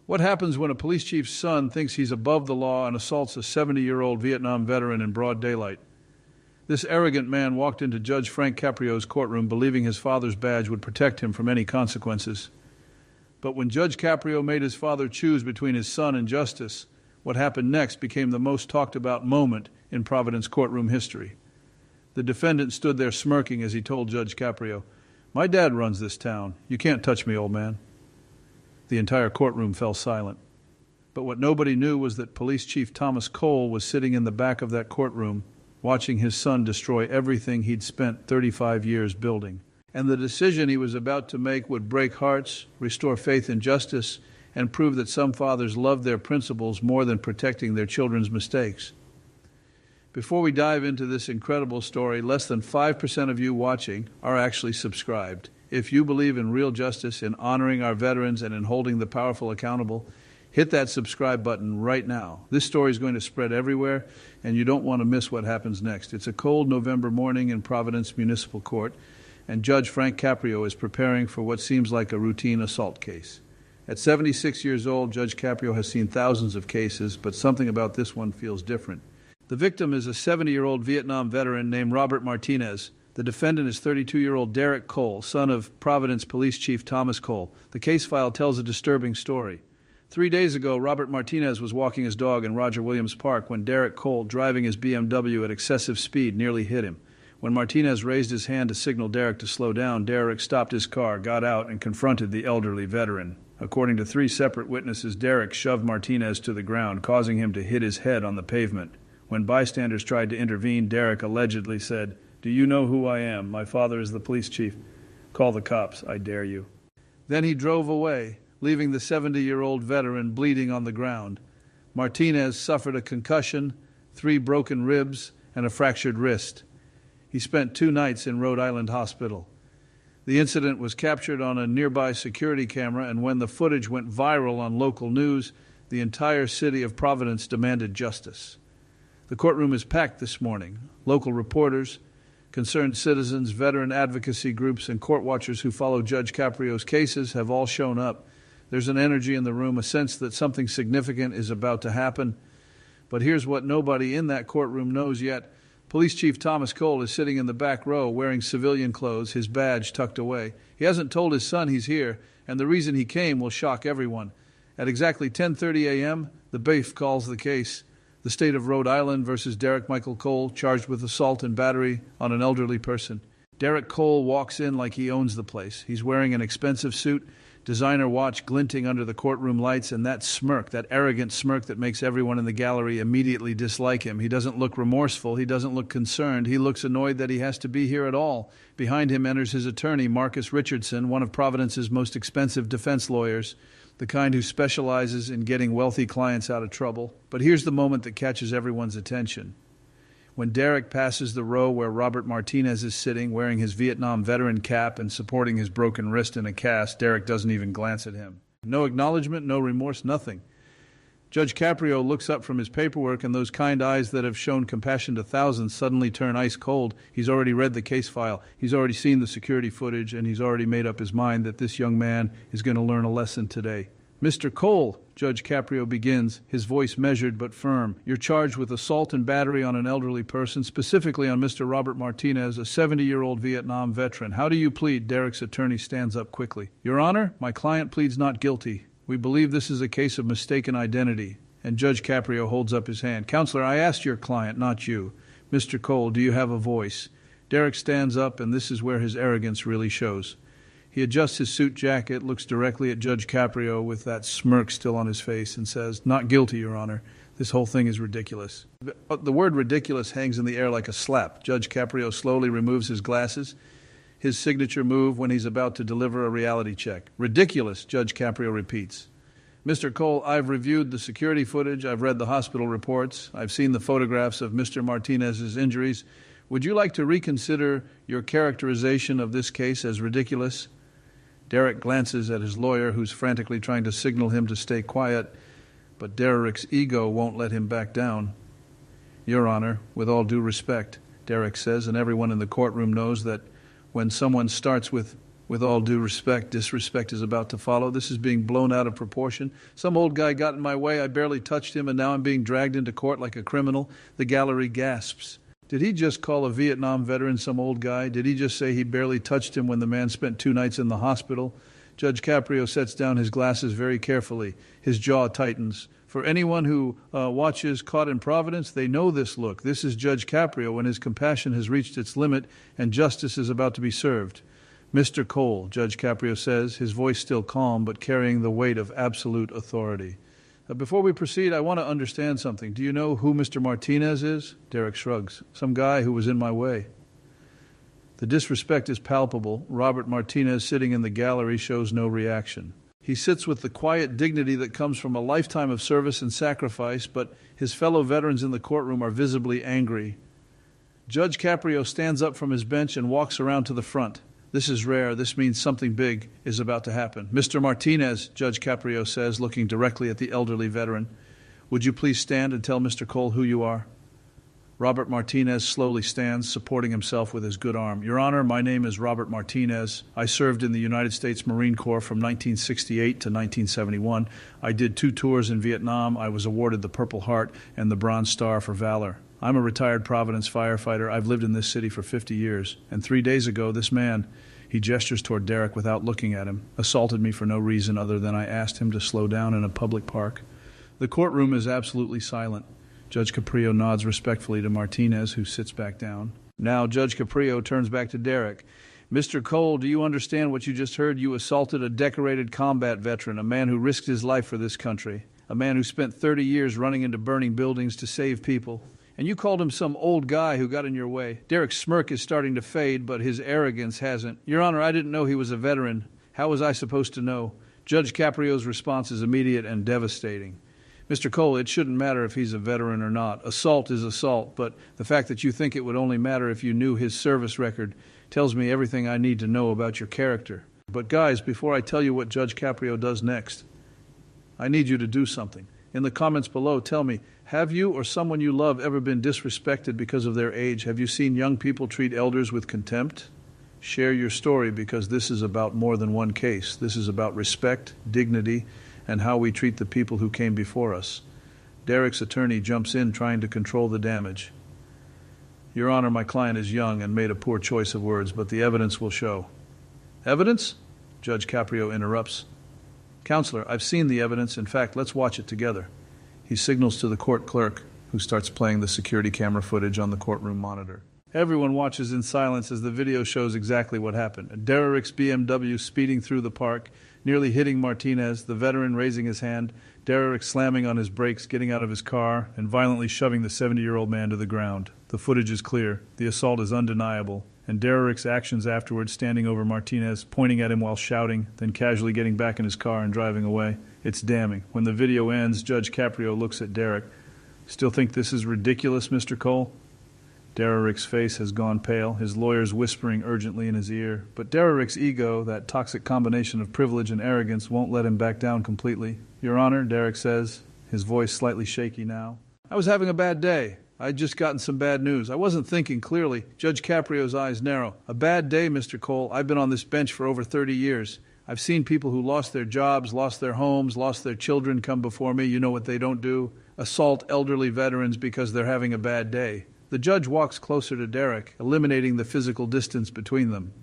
What happens when a police chief's son thinks he's above the law and assaults a 70-year-old Vietnam veteran in broad daylight? This arrogant man walked into Judge Frank Caprio's courtroom believing his father's badge would protect him from any consequences. But when Judge Caprio made his father choose between his son and justice, what happened next became the most talked about moment in Providence courtroom history. The defendant stood there smirking as he told Judge Caprio, "My dad runs this town. You can't touch me, old man." The entire courtroom fell silent. But what nobody knew was that Police Chief Thomas Cole was sitting in the back of that courtroom, watching his son destroy everything he'd spent 35 years building. And the decision he was about to make would break hearts, restore faith in justice, and prove that some fathers love their principles more than protecting their children's mistakes. Before we dive into this incredible story, less than 5% of you watching are actually subscribed. If you believe in real justice, in honoring our veterans, and in holding the powerful accountable, hit that subscribe button right now. This story is going to spread everywhere, and you don't want to miss what happens next. It's a cold November morning in Providence Municipal Court, and Judge Frank Caprio is preparing for what seems like a routine assault case. At 76 years old, Judge Caprio has seen thousands of cases, but something about this one feels different. The victim is a 70-year-old Vietnam veteran named Robert Martinez. The defendant is 32-year-old Derek Cole, son of Providence Police Chief Thomas Cole. The case file tells a disturbing story. 3 days ago, Robert Martinez was walking his dog in Roger Williams Park when Derek Cole, driving his BMW at excessive speed, nearly hit him. When Martinez raised his hand to signal Derek to slow down, Derek stopped his car, got out, and confronted the elderly veteran. According to 3 separate witnesses, Derek shoved Martinez to the ground, causing him to hit his head on the pavement. When bystanders tried to intervene, Derek allegedly said, "Do you know who I am? My father is the police chief. Call the cops, I dare you." Then he drove away, leaving the 70-year-old veteran bleeding on the ground. Martinez suffered a concussion, 3 broken ribs, and a fractured wrist. He spent 2 nights in Rhode Island Hospital. The incident was captured on a nearby security camera, and when the footage went viral on local news, the entire city of Providence demanded justice. The courtroom is packed this morning. Local reporters, concerned citizens, veteran advocacy groups, and court watchers who follow Judge Caprio's cases have all shown up. There's an energy in the room, a sense that something significant is about to happen. But here's what nobody in that courtroom knows yet. Police Chief Thomas Cole is sitting in the back row wearing civilian clothes, his badge tucked away. He hasn't told his son he's here, and the reason he came will shock everyone. At exactly 10:30 a.m., the BAIF calls the case. The state of Rhode Island versus Derek Michael Cole, charged with assault and battery on an elderly person. Derek Cole walks in like he owns the place. He's wearing an expensive suit, designer watch glinting under the courtroom lights, and that smirk, that arrogant smirk that makes everyone in the gallery immediately dislike him. He doesn't look remorseful. He doesn't look concerned. He looks annoyed that he has to be here at all. Behind him enters his attorney, Marcus Richardson, one of Providence's most expensive defense lawyers, the kind who specializes in getting wealthy clients out of trouble. But here's the moment that catches everyone's attention. When Derek passes the row where Robert Martinez is sitting, wearing his Vietnam veteran cap and supporting his broken wrist in a cast, Derek doesn't even glance at him. No acknowledgement, no remorse, nothing. Judge Caprio looks up from his paperwork, and those kind eyes that have shown compassion to thousands suddenly turn ice cold. He's already read the case file. He's already seen the security footage, and he's already made up his mind that this young man is going to learn a lesson today. "Mr. Cole," Judge Caprio begins, his voice measured but firm, "you're charged with assault and battery on an elderly person, specifically on Mr. Robert Martinez, a 70-year-old Vietnam veteran. How do you plead?" Derek's attorney stands up quickly. "Your Honor, my client pleads not guilty. We believe this is a case of mistaken identity." And Judge Caprio holds up his hand. "Counselor, I asked your client, not you. Mr. Cole, do you have a voice?" Derek stands up, and this is where his arrogance really shows. He adjusts his suit jacket, looks directly at Judge Caprio with that smirk still on his face, and says, "Not guilty, Your Honor. This whole thing is ridiculous." The word ridiculous hangs in the air like a slap. Judge Caprio slowly removes his glasses, his signature move when he's about to deliver a reality check. "Ridiculous," Judge Caprio repeats. "Mr. Cole, I've reviewed the security footage, I've read the hospital reports, I've seen the photographs of Mr. Martinez's injuries. Would you like to reconsider your characterization of this case as ridiculous?" Derek glances at his lawyer, who's frantically trying to signal him to stay quiet, but Derek's ego won't let him back down. "Your Honor, with all due respect," Derek says, and everyone in the courtroom knows that when someone starts with With all due respect, disrespect is about to follow. This is being blown out of proportion. Some old guy got in my way, I barely touched him, and now I'm being dragged into court like a criminal. The gallery gasps. Did he just call a Vietnam veteran some old guy? Did he just say he barely touched him when the man spent 2 nights in the hospital? Judge Caprio sets down his glasses very carefully. His jaw tightens. For anyone who watches Caught in Providence, they know this look. This is Judge Caprio when his compassion has reached its limit and justice is about to be served. Mr. Cole, Judge Caprio says, his voice still calm but carrying the weight of absolute authority. Before we proceed, I want to understand something. Do you know who Mr. Martinez is? Derek shrugs. Some guy who was in my way. The disrespect is palpable. Robert Martinez, sitting in the gallery, shows no reaction. He sits with the quiet dignity that comes from a lifetime of service and sacrifice, but his fellow veterans in the courtroom are visibly angry. Judge Caprio stands up from his bench and walks around to the front. This is rare. This means something big is about to happen. Mr. Martinez, Judge Caprio says, looking directly at the elderly veteran, would you please stand and tell Mr. Cole who you are? Robert Martinez slowly stands, supporting himself with his good arm. Your Honor, my name is Robert Martinez. I served in the United States Marine Corps from 1968 to 1971. I did 2 tours in Vietnam. I was awarded the Purple Heart and the Bronze Star for valor. I'm a retired Providence firefighter. I've lived in this city for 50 years. And 3 days ago, this man, he gestures toward Derek without looking at him, assaulted me for no reason other than I asked him to slow down in a public park. The courtroom is absolutely silent. Judge Caprio nods respectfully to Martinez, who sits back down. Now Judge Caprio turns back to Derek. Mr. Cole, do you understand what you just heard? You assaulted a decorated combat veteran, a man who risked his life for this country, a man who spent 30 years running into burning buildings to save people. And you called him some old guy who got in your way. Derek's smirk is starting to fade, but his arrogance hasn't. Your Honor, I didn't know he was a veteran. How was I supposed to know? Judge Caprio's response is immediate and devastating. Mr. Cole, it shouldn't matter if he's a veteran or not. Assault is assault, but the fact that you think it would only matter if you knew his service record tells me everything I need to know about your character. But guys, before I tell you what Judge Caprio does next, I need you to do something. In the comments below, tell me, have you or someone you love ever been disrespected because of their age? Have you seen young people treat elders with contempt? Share your story, because this is about more than one case. This is about respect, dignity, and how we treat the people who came before us. Derek's attorney jumps in, trying to control the damage. Your Honor, my client is young and made a poor choice of words, but the evidence will show. Evidence? Judge Caprio interrupts. Counselor, I've seen the evidence. In fact, let's watch it together. He signals to the court clerk, who starts playing the security camera footage on the courtroom monitor. Everyone watches in silence as the video shows exactly what happened. Derek's BMW speeding through the park, nearly hitting Martinez, the veteran raising his hand, Derek slamming on his brakes, getting out of his car, and violently shoving the 70-year-old man to the ground. The footage is clear. The assault is undeniable. And Derek's actions afterwards, standing over Martinez, pointing at him while shouting, then casually getting back in his car and driving away. It's damning. When the video ends, Judge Caprio looks at Derek. Still think this is ridiculous, Mr. Cole? Derek's face has gone pale, his lawyers whispering urgently in his ear. But Derek's ego, that toxic combination of privilege and arrogance, won't let him back down completely. Your Honor, Derek says, his voice slightly shaky now. I was having a bad day. I'd just gotten some bad news. I wasn't thinking clearly. Judge Caprio's eyes narrow. A bad day, Mr. Cole. I've been on this bench for over 30 years. I've seen people who lost their jobs, lost their homes, lost their children come before me. You know what they don't do? Assault elderly veterans because they're having a bad day. The judge walks closer to Derek, eliminating the physical distance between them.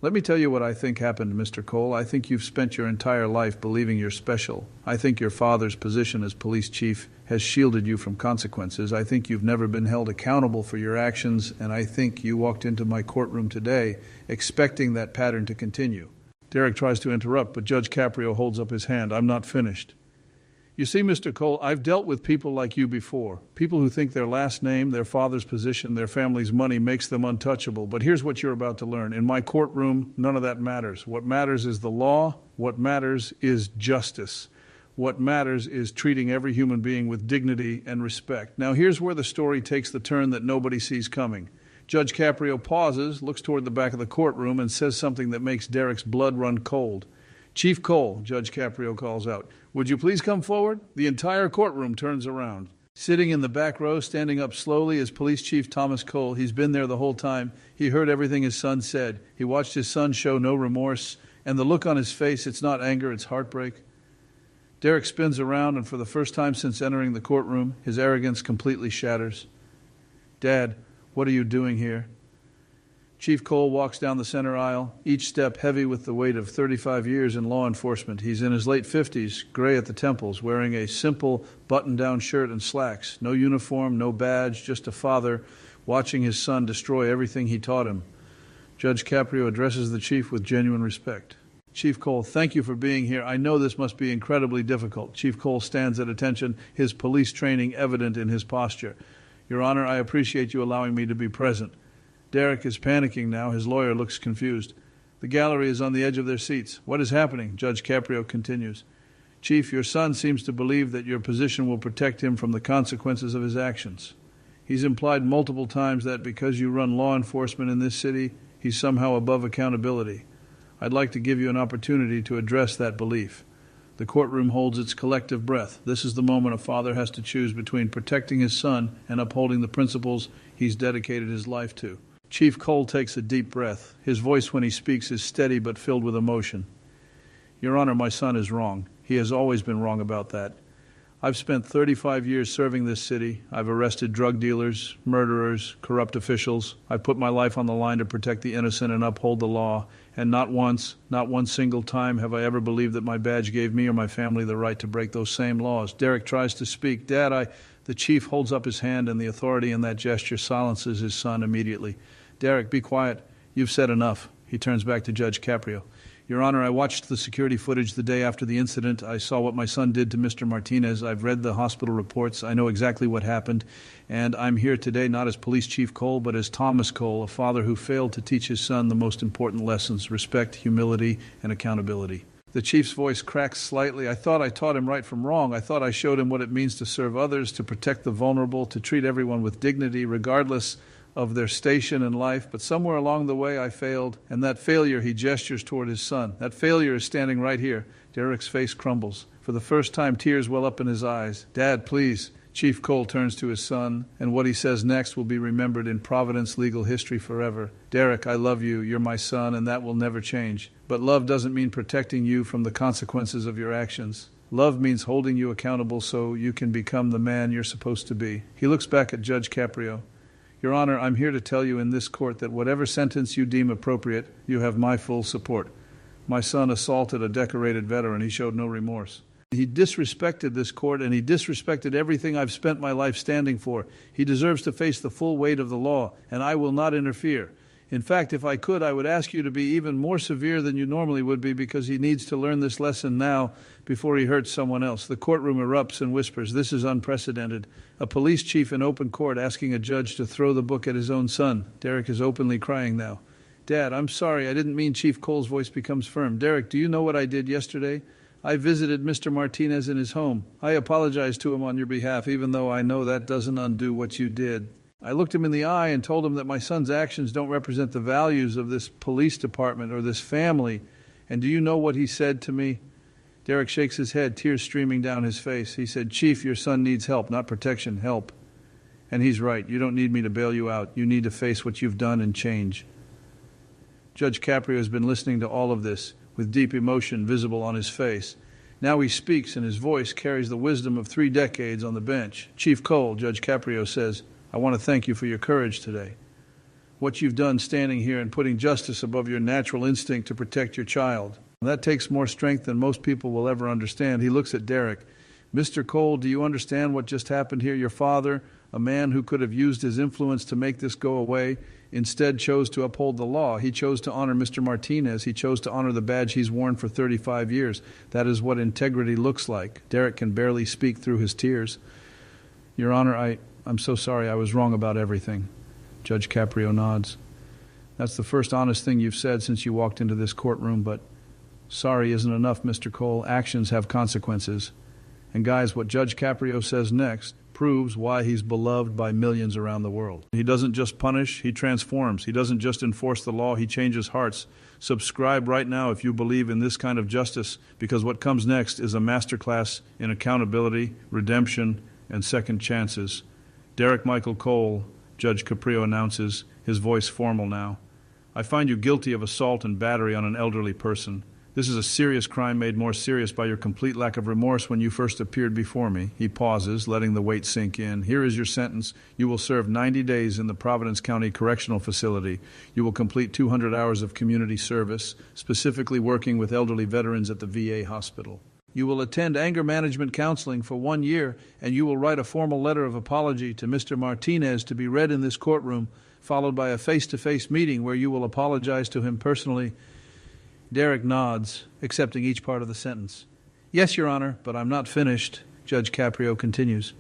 Let me tell you what I think happened, Mr. Cole. I think you've spent your entire life believing you're special. I think your father's position as police chief has shielded you from consequences. I think you've never been held accountable for your actions, and I think you walked into my courtroom today expecting that pattern to continue. Derek tries to interrupt, but Judge Caprio holds up his hand. I'm not finished. You see, Mr. Cole, I've dealt with people like you before. People who think their last name, their father's position, their family's money makes them untouchable. But here's what you're about to learn. In my courtroom, none of that matters. What matters is the law. What matters is justice. What matters is treating every human being with dignity and respect. Now, here's where the story takes the turn that nobody sees coming. Judge Caprio pauses, looks toward the back of the courtroom, and says something that makes Derek's blood run cold. Chief Cole, Judge Caprio calls out, would you please come forward? The entire courtroom turns around. Sitting in the back row, standing up slowly, is Police Chief Thomas Cole. He's been there the whole time. He heard everything his son said. He watched his son show no remorse, and the look on his face, it's not anger, it's heartbreak. Derek spins around, and for the first time since entering the courtroom, his arrogance completely shatters. Dad, what are you doing here? Chief Cole walks down the center aisle, each step heavy with the weight of 35 years in law enforcement. He's in his late 50s, gray at the temples, wearing a simple button-down shirt and slacks. No uniform, no badge, just a father watching his son destroy everything he taught him. Judge Caprio addresses the chief with genuine respect. Chief Cole, thank you for being here. I know this must be incredibly difficult. Chief Cole stands at attention, his police training evident in his posture. Your Honor, I appreciate you allowing me to be present. Derek is panicking now. His lawyer looks confused. The gallery is on the edge of their seats. What is happening? Judge Caprio continues. Chief, your son seems to believe that your position will protect him from the consequences of his actions. He's implied multiple times that because you run law enforcement in this city, he's somehow above accountability. I'd like to give you an opportunity to address that belief. The courtroom holds its collective breath. This is the moment a father has to choose between protecting his son and upholding the principles he's dedicated his life to. Chief Cole takes a deep breath. His voice when he speaks is steady but filled with emotion. Your Honor, my son is wrong. He has always been wrong about that. I've spent 35 years serving this city. I've arrested drug dealers, murderers, corrupt officials. I've put my life on the line to protect the innocent and uphold the law. And not once, not one single time have I ever believed that my badge gave me or my family the right to break those same laws. Derek tries to speak. Dad, The chief holds up his hand, and the authority in that gesture silences his son immediately. Derek, be quiet. You've said enough. He turns back to Judge Caprio. Your Honor, I watched the security footage the day after the incident. I saw what my son did to Mr. Martinez. I've read the hospital reports. I know exactly what happened. And I'm here today not as Police Chief Cole, but as Thomas Cole, a father who failed to teach his son the most important lessons: respect, humility, and accountability. The chief's voice cracks slightly. I thought I taught him right from wrong. I thought I showed him what it means to serve others, to protect the vulnerable, to treat everyone with dignity, regardless of their station in life, but somewhere along the way I failed, and that failure, he gestures toward his son. That failure is standing right here. Derek's face crumbles. For the first time, tears well up in his eyes. Dad, please. Chief Cole turns to his son, and what he says next will be remembered in Providence legal history forever. Derek, I love you. You're my son, and that will never change. But love doesn't mean protecting you from the consequences of your actions. Love means holding you accountable so you can become the man you're supposed to be. He looks back at Judge Caprio. Your Honor, I'm here to tell you in this court that whatever sentence you deem appropriate, you have my full support. My son assaulted a decorated veteran. He showed no remorse. He disrespected this court, and he disrespected everything I've spent my life standing for. He deserves to face the full weight of the law, and I will not interfere. In fact, if I could, I would ask you to be even more severe than you normally would be, because he needs to learn this lesson now before he hurts someone else. The courtroom erupts and whispers. This is unprecedented. A police chief in open court asking a judge to throw the book at his own son. Derek is openly crying now. Dad, I'm sorry. I didn't mean. Chief Cole's voice becomes firm. Derek, do you know what I did yesterday? I visited Mr. Martinez in his home. I apologized to him on your behalf, even though I know that doesn't undo what you did. I looked him in the eye and told him that my son's actions don't represent the values of this police department or this family. And do you know what he said to me? Derek shakes his head, tears streaming down his face. He said, Chief, your son needs help, not protection, help. And he's right. You don't need me to bail you out. You need to face what you've done and change. Judge Caprio has been listening to all of this with deep emotion visible on his face. Now he speaks, and his voice carries the wisdom of 3 decades on the bench. Chief Cole, Judge Caprio says, I want to thank you for your courage today. What you've done standing here and putting justice above your natural instinct to protect your child. That takes more strength than most people will ever understand. He looks at Derek. Mr. Cole, do you understand what just happened here? Your father, a man who could have used his influence to make this go away, instead chose to uphold the law. He chose to honor Mr. Martinez. He chose to honor the badge he's worn for 35 years. That is what integrity looks like. Derek can barely speak through his tears. Your Honor, I'm so sorry. I was wrong about everything. Judge Caprio nods. That's the first honest thing you've said since you walked into this courtroom, but sorry isn't enough, Mr. Cole. Actions have consequences. And guys, what Judge Caprio says next proves why he's beloved by millions around the world. He doesn't just punish, he transforms. He doesn't just enforce the law, he changes hearts. Subscribe right now if you believe in this kind of justice, because what comes next is a masterclass in accountability, redemption, and second chances. Derek Michael Cole, Judge Caprio announces, his voice formal now. I find you guilty of assault and battery on an elderly person. This is a serious crime made more serious by your complete lack of remorse when you first appeared before me. He pauses, letting the weight sink in. Here is your sentence. You will serve 90 days in the Providence County Correctional Facility. You will complete 200 hours of community service, specifically working with elderly veterans at the VA hospital. You will attend anger management counseling for 1 year, and you will write a formal letter of apology to Mr. Martinez to be read in this courtroom, followed by a face-to-face meeting where you will apologize to him personally. Derek nods, accepting each part of the sentence. Yes, Your Honor, but I'm not finished, Judge Caprio continues.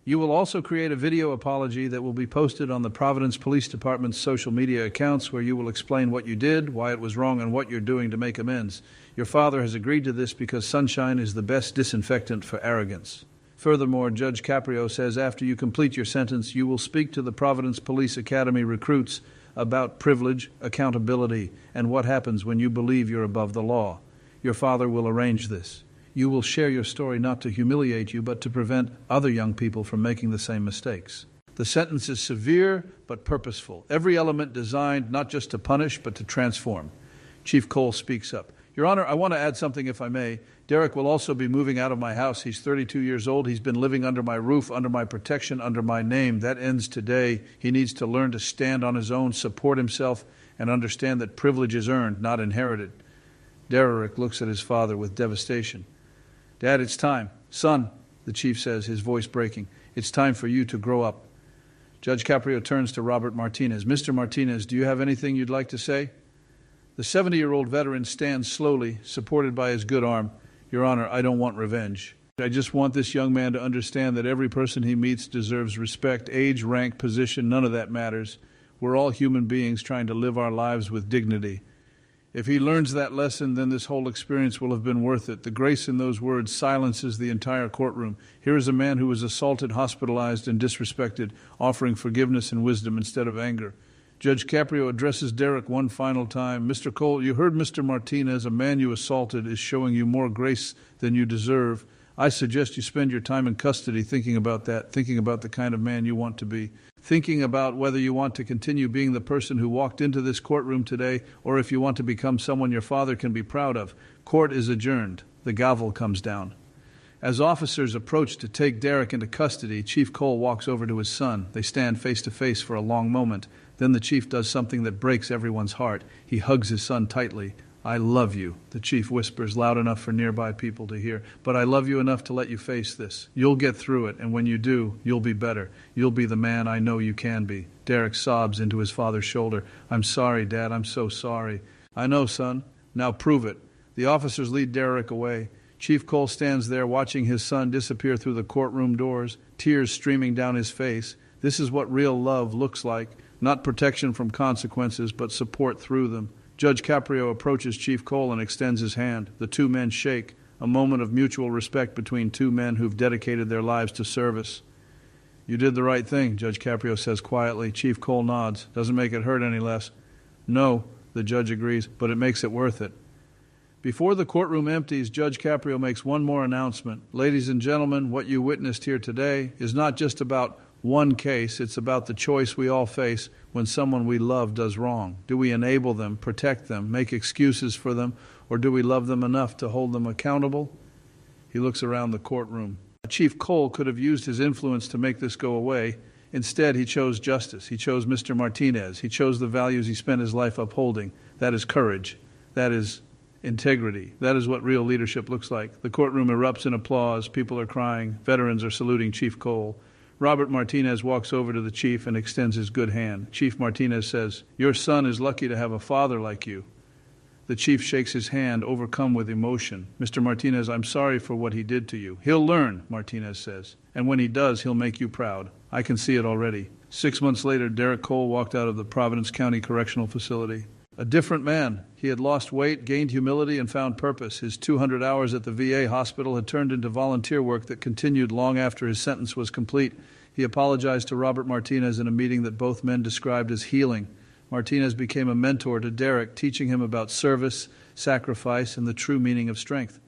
You will also create a video apology that will be posted on the Providence Police Department's social media accounts where you will explain what you did, why it was wrong, and what you're doing to make amends. Your father has agreed to this because sunshine is the best disinfectant for arrogance. Furthermore, Judge Caprio says after you complete your sentence, you will speak to the Providence Police Academy recruits about privilege, accountability, and what happens when you believe you're above the law. Your father will arrange this. You will share your story not to humiliate you, but to prevent other young people from making the same mistakes. The sentence is severe but purposeful. Every element designed not just to punish, but to transform. Chief Cole speaks up. Your Honor, I want to add something if I may. Derek will also be moving out of my house. He's 32 years old. He's been living under my roof, under my protection, under my name. That ends today. He needs to learn to stand on his own, support himself, and understand that privilege is earned, not inherited. Derek looks at his father with devastation. Dad, it's time. Son, the chief says, his voice breaking, it's time for you to grow up. Judge Caprio turns to Robert Martinez. Mr. Martinez, do you have anything you'd like to say? The 70-year-old veteran stands slowly, supported by his good arm. Your Honor, I don't want revenge. I just want this young man to understand that every person he meets deserves respect, age, rank, position, none of that matters. We're all human beings trying to live our lives with dignity. If he learns that lesson, then this whole experience will have been worth it. The grace in those words silences the entire courtroom. Here is a man who was assaulted, hospitalized, and disrespected, offering forgiveness and wisdom instead of anger. Judge Caprio addresses Derek one final time. Mr. Cole, you heard Mr. Martinez. A man you assaulted is showing you more grace than you deserve. I suggest you spend your time in custody thinking about that, thinking about the kind of man you want to be, thinking about whether you want to continue being the person who walked into this courtroom today or if you want to become someone your father can be proud of. Court is adjourned. The gavel comes down. As officers approach to take Derek into custody, Chief Cole walks over to his son. They stand face to face for a long moment. Then the chief does something that breaks everyone's heart. He hugs his son tightly. I love you, the chief whispers loud enough for nearby people to hear. But I love you enough to let you face this. You'll get through it, and when you do, you'll be better. You'll be the man I know you can be. Derek sobs into his father's shoulder. I'm sorry, Dad. I'm so sorry. I know, son. Now prove it. The officers lead Derek away. Chief Cole stands there watching his son disappear through the courtroom doors, tears streaming down his face. This is what real love looks like. Not protection from consequences, but support through them. Judge Caprio approaches Chief Cole and extends his hand. The two men shake, a moment of mutual respect between two men who've dedicated their lives to service. You did the right thing, Judge Caprio says quietly. Chief Cole nods. Doesn't make it hurt any less. No, the judge agrees, but it makes it worth it. Before the courtroom empties, Judge Caprio makes one more announcement. Ladies and gentlemen, what you witnessed here today is not just about one case. It's about the choice we all face when someone we love does wrong. Do we enable them, protect them, make excuses for them, or do we love them enough to hold them accountable? He looks around the courtroom. Chief Cole could have used his influence to make this go away. Instead, he chose justice. He chose Mr. Martinez. He chose the values he spent his life upholding. That is courage. That is integrity. That is what real leadership looks like. The courtroom erupts in applause. People are crying. Veterans are saluting Chief Cole. Robert Martinez walks over to the chief and extends his good hand. Chief Martinez says, "Your son is lucky to have a father like you." The chief shakes his hand, overcome with emotion. Mr. Martinez, I'm sorry for what he did to you. He'll learn, Martinez says. And when he does, he'll make you proud. I can see it already. 6 months later, Derek Cole walked out of the Providence County Correctional Facility. A different man. He had lost weight, gained humility, and found purpose. His 200 hours at the VA hospital had turned into volunteer work that continued long after his sentence was complete. He apologized to Robert Martinez in a meeting that both men described as healing. Martinez became a mentor to Derek, teaching him about service, sacrifice, and the true meaning of strength.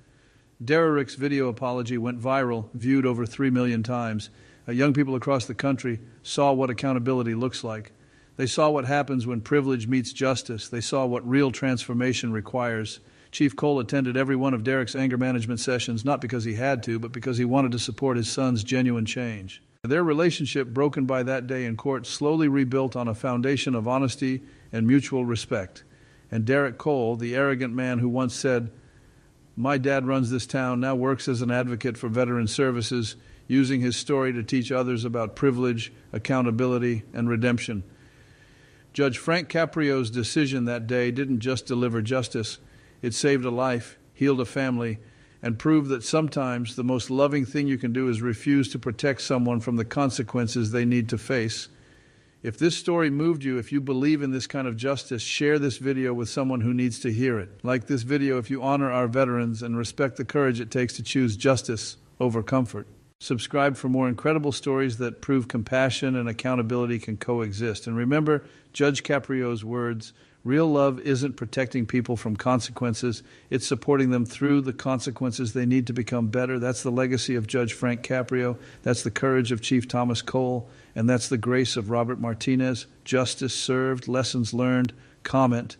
Derek's video apology went viral, viewed over 3 million times. Young people across the country saw what accountability looks like. They saw what happens when privilege meets justice. They saw what real transformation requires. Chief Cole attended every one of Derek's anger management sessions, not because he had to, but because he wanted to support his son's genuine change. Their relationship, broken by that day in court, slowly rebuilt on a foundation of honesty and mutual respect. And Derek Cole, the arrogant man who once said, "My dad runs this town," now works as an advocate for veteran services, using his story to teach others about privilege, accountability, and redemption. Judge Frank Caprio's decision that day didn't just deliver justice. It saved a life, healed a family, and proved that sometimes the most loving thing you can do is refuse to protect someone from the consequences they need to face. If this story moved you, if you believe in this kind of justice, share this video with someone who needs to hear it. Like this video if you honor our veterans and respect the courage it takes to choose justice over comfort. Subscribe for more incredible stories that prove compassion and accountability can coexist. And remember Judge Caprio's words, real love isn't protecting people from consequences, it's supporting them through the consequences they need to become better. That's the legacy of Judge Frank Caprio, that's the courage of Chief Thomas Cole, and that's the grace of Robert Martinez. Justice served, lessons learned. Comment.